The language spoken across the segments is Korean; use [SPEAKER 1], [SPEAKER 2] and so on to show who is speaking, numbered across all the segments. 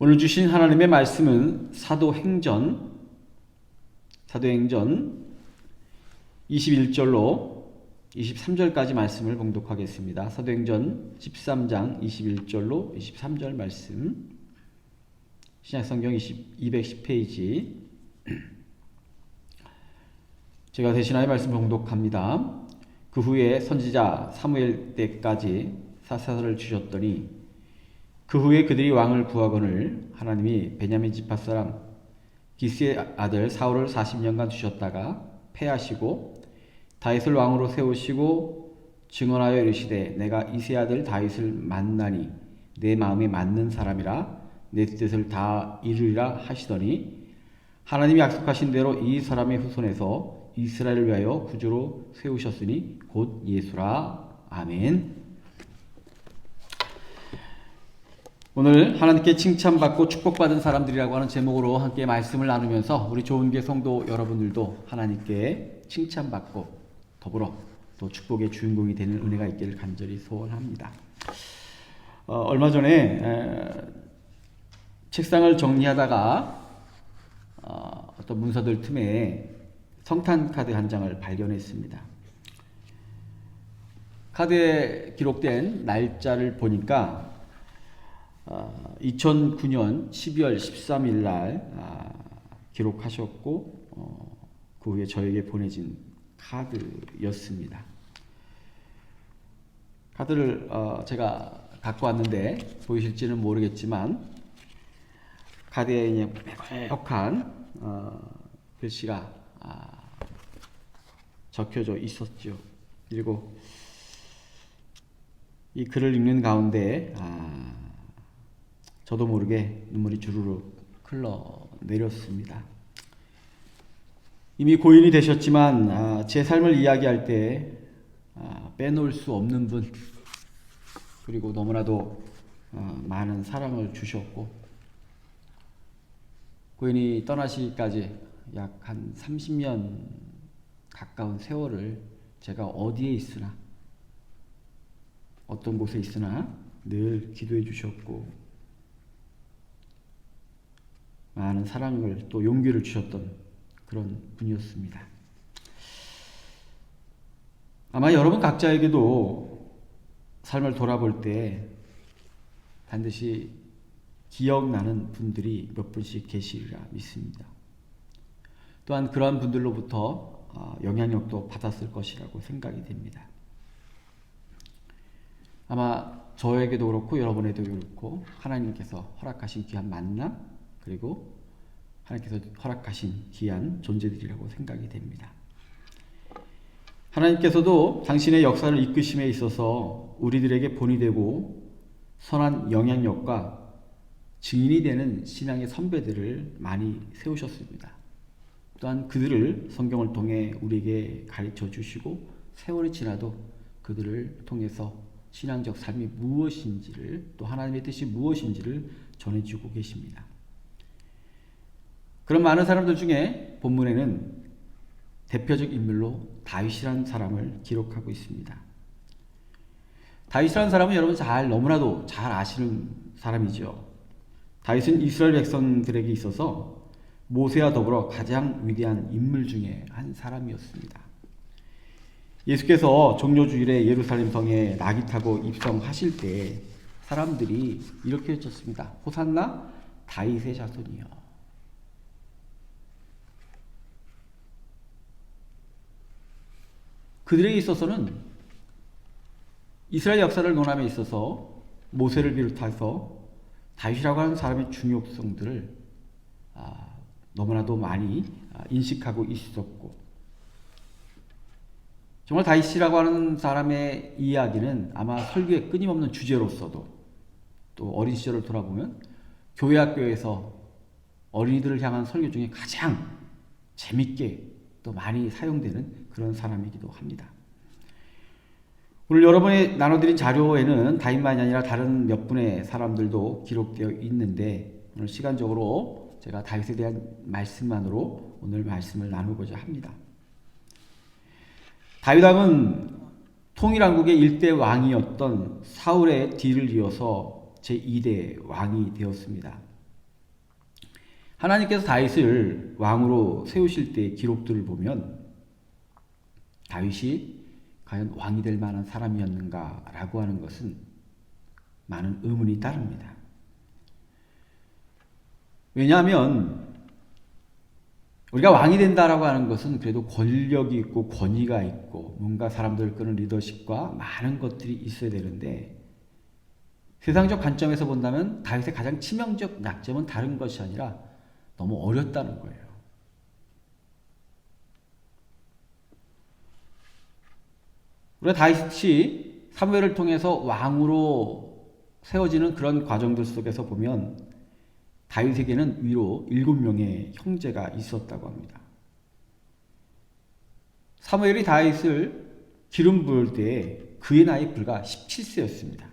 [SPEAKER 1] 오늘 주신 하나님의 말씀은 사도행전 21절로 23절까지 말씀을 봉독하겠습니다. 사도행전 13장 21절로 23절 말씀, 신약성경 210페이지. 제가 대신하여 말씀 봉독합니다. 그 후에 선지자 사무엘 때까지 사사들을 주셨더니 그 후에 그들이 왕을 구하거늘 하나님이 베냐민 지파 사람 기스의 아들 사울을 40년간 주셨다가 패하시고 다윗을 왕으로 세우시고 증언하여 이르시되 내가 이새 아들 다윗을 만나니 내 마음에 맞는 사람이라 내 뜻을 다 이루리라 하시더니 하나님이 약속하신 대로 이 사람의 후손에서 이스라엘을 위하여 구주로 세우셨으니 곧 예수라. 아멘. 오늘 하나님께 칭찬받고 축복받은 사람들이라고 하는 제목으로 함께 말씀을 나누면서 우리 좋은교회 성도 여러분들도 하나님께 칭찬받고 더불어 또 축복의 주인공이 되는 은혜가 있기를 간절히 소원합니다. 얼마 전에 책상을 정리하다가 어떤 문서들 틈에 성탄 카드 한 장을 발견했습니다. 카드에 기록된 날짜를 보니까 2009년 12월 13일 날 기록하셨고 그 후에 저에게 보내진 카드였습니다. 카드를 제가 갖고 왔는데 보이실지는 모르겠지만 카드에 그냥 빼곡한 글씨가 적혀져 있었죠. 그리고 이 글을 읽는 가운데 저도 모르게 눈물이 주르륵 흘러내렸습니다. 이미 고인이 되셨지만 제 삶을 이야기할 때 빼놓을 수 없는 분, 그리고 너무나도 많은 사랑을 주셨고 고인이 떠나시기까지 약 한 30년 가까운 세월을 제가 어디에 있으나 어떤 곳에 있으나 늘 기도해 주셨고 많은 사랑을 또 용기를 주셨던 그런 분이었습니다. 아마 여러분 각자에게도 삶을 돌아볼 때 반드시 기억나는 분들이 몇 분씩 계시리라 믿습니다. 또한 그러한 분들로부터 영향력도 받았을 것이라고 생각이 됩니다. 아마 저에게도 그렇고 여러분에게도 그렇고 하나님께서 허락하신 귀한 만남, 그리고 하나님께서 허락하신 귀한 존재들이라고 생각이 됩니다. 하나님께서도 당신의 역사를 이끄심에 있어서 우리들에게 본이 되고 선한 영향력과 증인이 되는 신앙의 선배들을 많이 세우셨습니다. 또한 그들을 성경을 통해 우리에게 가르쳐 주시고 세월이 지나도 그들을 통해서 신앙적 삶이 무엇인지를, 또 하나님의 뜻이 무엇인지를 전해주고 계십니다. 그런 많은 사람들 중에 본문에는 대표적 인물로 다윗이라는 사람을 기록하고 있습니다. 다윗이라는 사람은 여러분 너무나도 잘 아시는 사람이죠. 다윗은 이스라엘 백성들에게 있어서 모세와 더불어 가장 위대한 인물 중에 한 사람이었습니다. 예수께서 종료주일에 예루살렘 성에 나귀 타고 입성하실 때 사람들이 이렇게 외쳤습니다. 호산나 다윗의 자손이여. 그들에게 있어서는 이스라엘 역사를 논함에 있어서 모세를 비롯해서 다윗이라고 하는 사람의 중요성들을 너무나도 많이 인식하고 있었고, 정말 다윗이라고 하는 사람의 이야기는 아마 설교의 끊임없는 주제로서도, 또 어린 시절을 돌아보면 교회 학교에서 어린이들을 향한 설교 중에 가장 재밌게 또 많이 사용되는 그런 사람이기도 합니다. 오늘 여러분이 나눠드린 자료에는 다윗만이 아니라 다른 몇 분의 사람들도 기록되어 있는데 오늘 시간적으로 제가 다윗에 대한 말씀만으로 오늘 말씀을 나누고자 합니다. 다윗 왕은 통일왕국의 1대 왕이었던 사울의 뒤를 이어서 제2대 왕이 되었습니다. 하나님께서 다윗을 왕으로 세우실 때의 기록들을 보면 다윗이 과연 왕이 될 만한 사람이었는가라고 하는 것은 많은 의문이 따릅니다. 왜냐하면 우리가 왕이 된다라고 하는 것은 그래도 권력이 있고 권위가 있고 뭔가 사람들을 끄는 리더십과 많은 것들이 있어야 되는데 세상적 관점에서 본다면 다윗의 가장 치명적 약점은 다른 것이 아니라 너무 어렸다는 거예요. 우리가 다윗이 사무엘을 통해서 왕으로 세워지는 그런 과정들 속에서 보면 다윗에게는 위로 7명의 형제가 있었다고 합니다. 사무엘이 다윗을 기름 부을 때 그의 나이 불과 17세였습니다.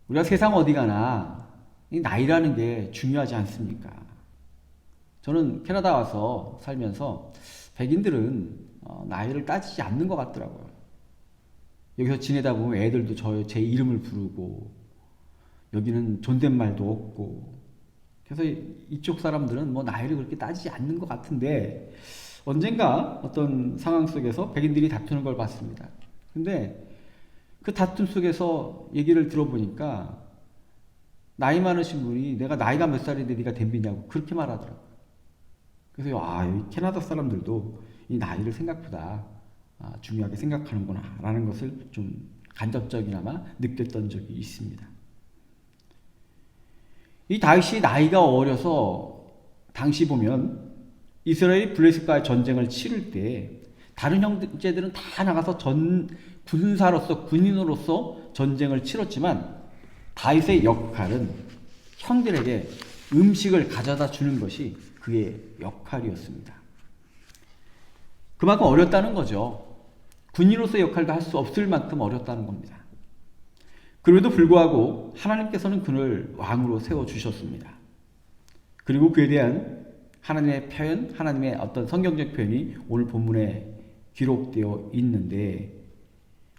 [SPEAKER 1] 우리가 세상 어디 가나 이 나이라는 게 중요하지 않습니까? 저는 캐나다 와서 살면서 백인들은 나이를 따지지 않는 것 같더라고요. 여기서 지내다 보면 애들도 제 이름을 부르고 여기는 존댓말도 없고 그래서 이쪽 사람들은 뭐 나이를 그렇게 따지지 않는 것 같은데 언젠가 어떤 상황 속에서 백인들이 다투는 걸 봤습니다. 근데 그 다툼 속에서 얘기를 들어보니까 나이 많으신 분이 내가 나이가 몇 살인데 네가 덤비냐고 그렇게 말하더라고요. 그래서 이 캐나다 사람들도 이 나이를 생각보다 중요하게 생각하는구나 라는 것을 좀 간접적이나마 느꼈던 적이 있습니다. 이 다윗이 나이가 어려서 당시 보면 이스라엘이 블레셋과의 전쟁을 치를 때 다른 형제들은 다 나가서 군인으로서 전쟁을 치렀지만 다윗의 역할은 형들에게 음식을 가져다 주는 것이 그의 역할이었습니다. 그만큼 어렸다는 거죠. 군인으로서의 역할도 할 수 없을 만큼 어렸다는 겁니다. 그럼에도 불구하고 하나님께서는 그를 왕으로 세워주셨습니다. 그리고 그에 대한 하나님의 표현, 하나님의 어떤 성경적 표현이 오늘 본문에 기록되어 있는데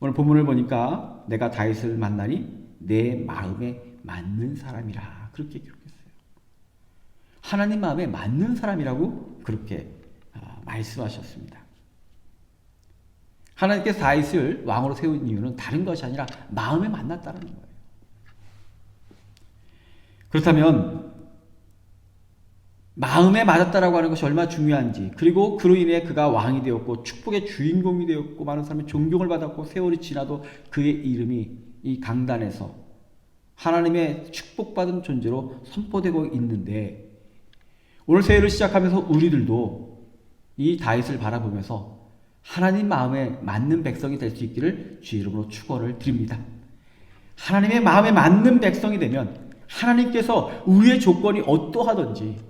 [SPEAKER 1] 오늘 본문을 보니까 내가 다윗을 만나니 내 마음에 맞는 사람이라 그렇게 기록했어요. 하나님 마음에 맞는 사람이라고 그렇게 말씀하셨습니다. 하나님께서 다윗을 왕으로 세운 이유는 다른 것이 아니라 마음에 만났다는 거예요. 그렇다면 마음에 맞았다라고 하는 것이 얼마나 중요한지 그리고 그로 인해 그가 왕이 되었고 축복의 주인공이 되었고 많은 사람이 존경을 받았고 세월이 지나도 그의 이름이 이 강단에서 하나님의 축복받은 존재로 선포되고 있는데 오늘 새해를 시작하면서 우리들도 이 다윗을 바라보면서 하나님 마음에 맞는 백성이 될 수 있기를 주의 이름으로 축원을 드립니다. 하나님의 마음에 맞는 백성이 되면 하나님께서 우리의 조건이 어떠하든지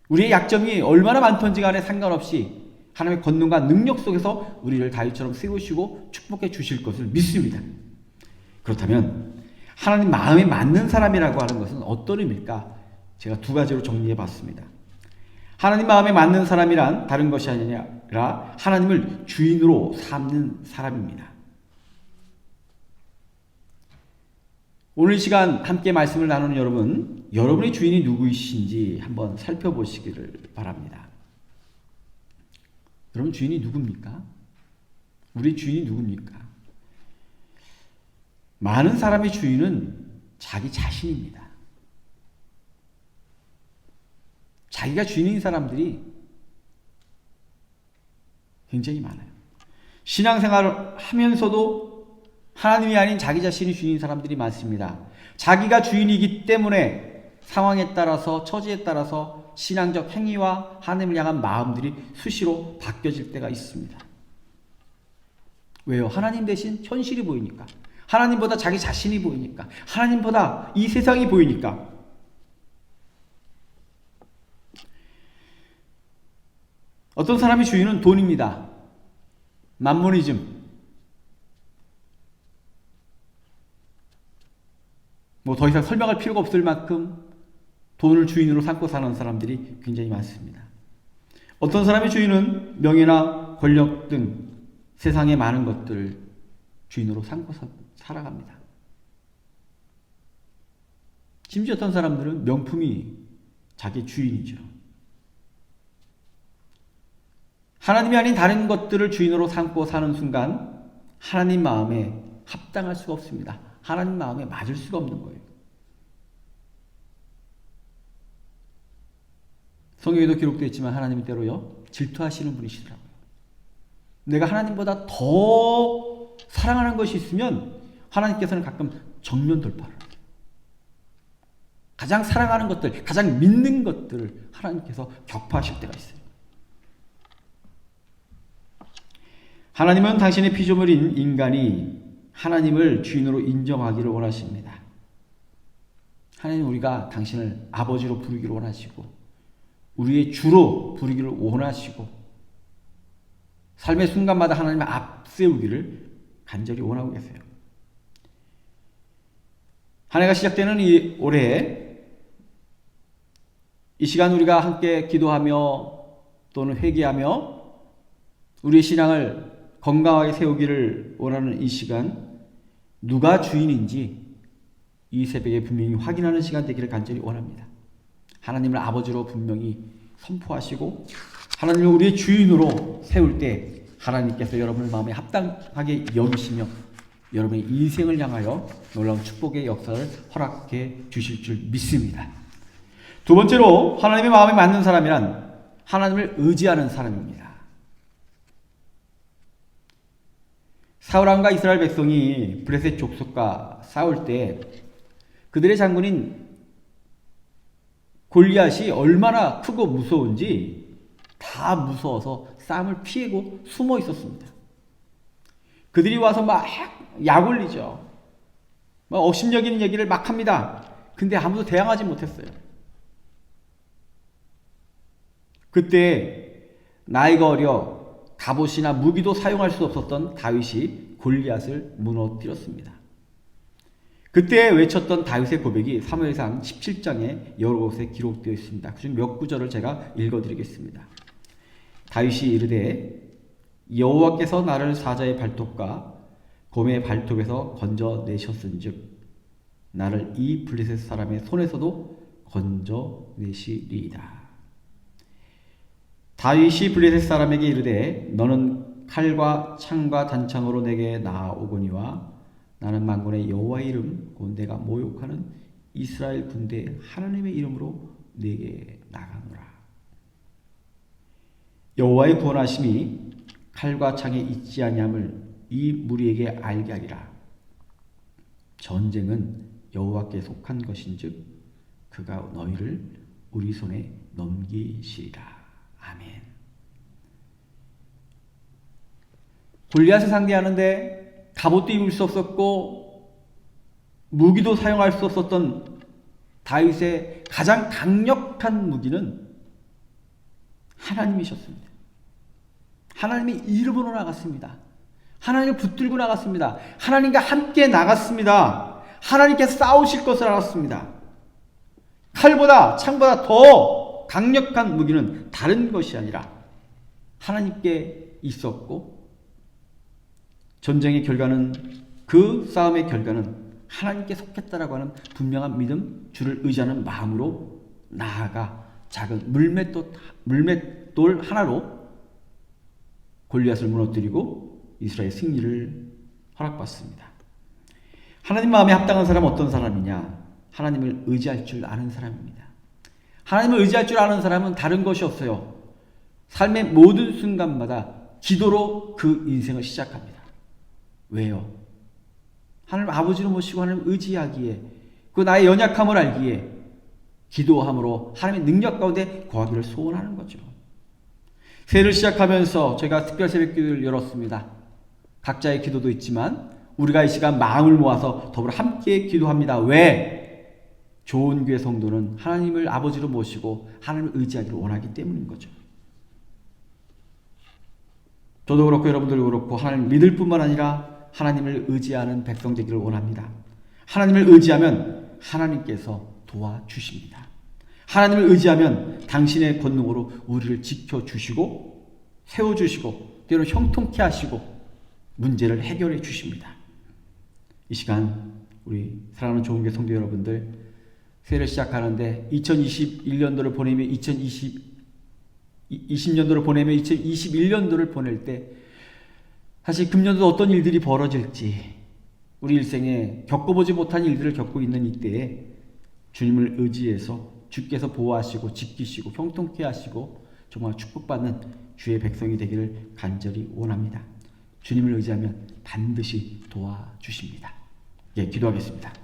[SPEAKER 1] 우리의 약점이 얼마나 많던지 간에 상관없이 하나님의 권능과 능력 속에서 우리를 다윗처럼 세우시고 축복해 주실 것을 믿습니다. 그렇다면 하나님 마음에 맞는 사람이라고 하는 것은 어떤 의미일까? 제가 두 가지로 정리해 봤습니다. 하나님 마음에 맞는 사람이란 다른 것이 아니라 하나님을 주인으로 삼는 사람입니다. 오늘 이 시간 함께 말씀을 나누는 여러분, 여러분의 주인이 누구이신지 한번 살펴보시기를 바랍니다. 여러분 주인이 누굽니까? 우리 주인이 누굽니까? 많은 사람의 주인은 자기 자신입니다. 자기가 주인인 사람들이 굉장히 많아요. 신앙생활을 하면서도 하나님이 아닌 자기 자신이 주인인 사람들이 많습니다. 자기가 주인이기 때문에 상황에 따라서 처지에 따라서 신앙적 행위와 하나님을 향한 마음들이 수시로 바뀌어질 때가 있습니다. 왜요? 하나님 대신 현실이 보이니까. 하나님보다 자기 자신이 보이니까. 하나님보다 이 세상이 보이니까. 어떤 사람의 주인은 돈입니다. 맘모니즘. 뭐 더 이상 설명할 필요가 없을 만큼 돈을 주인으로 삼고 사는 사람들이 굉장히 많습니다. 어떤 사람의 주인은 명예나 권력 등 세상의 많은 것들을 주인으로 삼고 살아갑니다. 심지어 어떤 사람들은 명품이 자기 주인이죠. 하나님이 아닌 다른 것들을 주인으로 삼고 사는 순간 하나님 마음에 합당할 수가 없습니다. 하나님 마음에 맞을 수가 없는 거예요. 성경에도 기록되어 있지만 하나님은 때로요 질투하시는 분이시더라고요. 내가 하나님보다 더 사랑하는 것이 있으면 하나님께서는 가끔 정면 돌파를 해요. 가장 사랑하는 것들, 가장 믿는 것들을 하나님께서 격파하실 때가 있어요. 하나님은 당신의 피조물인 인간이 하나님을 주인으로 인정하기를 원하십니다. 하나님은 우리가 당신을 아버지로 부르기를 원하시고 우리의 주로 부르기를 원하시고 삶의 순간마다 하나님을 앞세우기를 간절히 원하고 계세요. 한 해가 시작되는 이 올해 이 시간 우리가 함께 기도하며 또는 회개하며 우리의 신앙을 건강하게 세우기를 원하는 이 시간 누가 주인인지 이 새벽에 분명히 확인하는 시간 되기를 간절히 원합니다. 하나님을 아버지로 분명히 선포하시고 하나님을 우리의 주인으로 세울 때 하나님께서 여러분의 마음에 합당하게 여기시며 여러분의 인생을 향하여 놀라운 축복의 역사를 허락해 주실 줄 믿습니다. 두 번째로 하나님의 마음에 맞는 사람이란 하나님을 의지하는 사람입니다. 사울왕과 이스라엘 백성이 블레셋 족속과 싸울 때 그들의 장군인 골리앗이 얼마나 크고 무서운지 다 무서워서 싸움을 피하고 숨어 있었습니다. 그들이 와서 막 약 올리죠. 막 업신여기는 얘기를 막 합니다. 근데 아무도 대항하지 못했어요. 그때 나이가 어려 갑옷이나 무기도 사용할 수 없었던 다윗이 골리앗을 무너뜨렸습니다. 그때 외쳤던 다윗의 고백이 사무엘상 17장에 여러 곳에 기록되어 있습니다. 그중 몇 구절을 제가 읽어드리겠습니다. 다윗이 이르되 여호와께서 나를 사자의 발톱과 곰의 발톱에서 건져내셨은즉 나를 이 블레셋 사람의 손에서도 건져내시리이다. 다윗이 블레셋 사람에게 이르되 너는 칼과 창과 단창으로 내게 나아오거니와 나는 만군의 여호와의 이름 곧 내가 모욕하는 이스라엘 군대 하나님의 이름으로 내게 나가노라. 여호와의 구원하심이 칼과 창에 있지 아니함을 이 무리에게 알게 하리라. 전쟁은 여호와께 속한 것인즉 그가 너희를 우리 손에 넘기시리라. 아멘. 골리앗을 상대하는데 갑옷도 입을 수 없었고 무기도 사용할 수 없었던 다윗의 가장 강력한 무기는 하나님이셨습니다. 하나님의 이름으로 나갔습니다. 하나님을 붙들고 나갔습니다. 하나님과 함께 나갔습니다. 하나님께서 싸우실 것을 알았습니다. 칼보다 창보다 더 강력한 무기는 다른 것이 아니라 하나님께 있었고 전쟁의 결과는 그 싸움의 결과는 하나님께 속했다라고 하는 분명한 믿음, 주를 의지하는 마음으로 나아가 작은 물맷돌 하나로 골리앗을 무너뜨리고 이스라엘 승리를 허락받습니다. 하나님 마음에 합당한 사람은 어떤 사람이냐? 하나님을 의지할 줄 아는 사람입니다. 하나님을 의지할 줄 아는 사람은 다른 것이 없어요. 삶의 모든 순간마다 기도로 그 인생을 시작합니다. 왜요? 하나님 아버지로 모시고 하나님 의지하기에 그 나의 연약함을 알기에 기도함으로 하나님의 능력 가운데 거하기를 소원하는 거죠. 새해를 시작하면서 제가 특별 새벽기도를 열었습니다. 각자의 기도도 있지만 우리가 이 시간 마음을 모아서 더불어 함께 기도합니다. 왜? 좋은 교회 성도는 하나님을 아버지로 모시고 하나님을 의지하기를 원하기 때문인 거죠. 저도 그렇고 여러분들도 그렇고 하나님을 믿을 뿐만 아니라 하나님을 의지하는 백성 되기를 원합니다. 하나님을 의지하면 하나님께서 도와주십니다. 하나님을 의지하면 당신의 권능으로 우리를 지켜주시고 세워주시고 때로는 형통케 하시고 문제를 해결해 주십니다. 이 시간 우리 사랑하는 좋은 교회 성도 여러분들 새해를 시작하는데 2021년도를 보내며 2020년도를 보내며 2021년도를 보낼 때 사실 금년도 어떤 일들이 벌어질지 우리 일생에 겪어보지 못한 일들을 겪고 있는 이때에 주님을 의지해서 주께서 보호하시고 지키시고 형통케 하시고 정말 축복받는 주의 백성이 되기를 간절히 원합니다. 주님을 의지하면 반드시 도와주십니다. 예, 기도하겠습니다.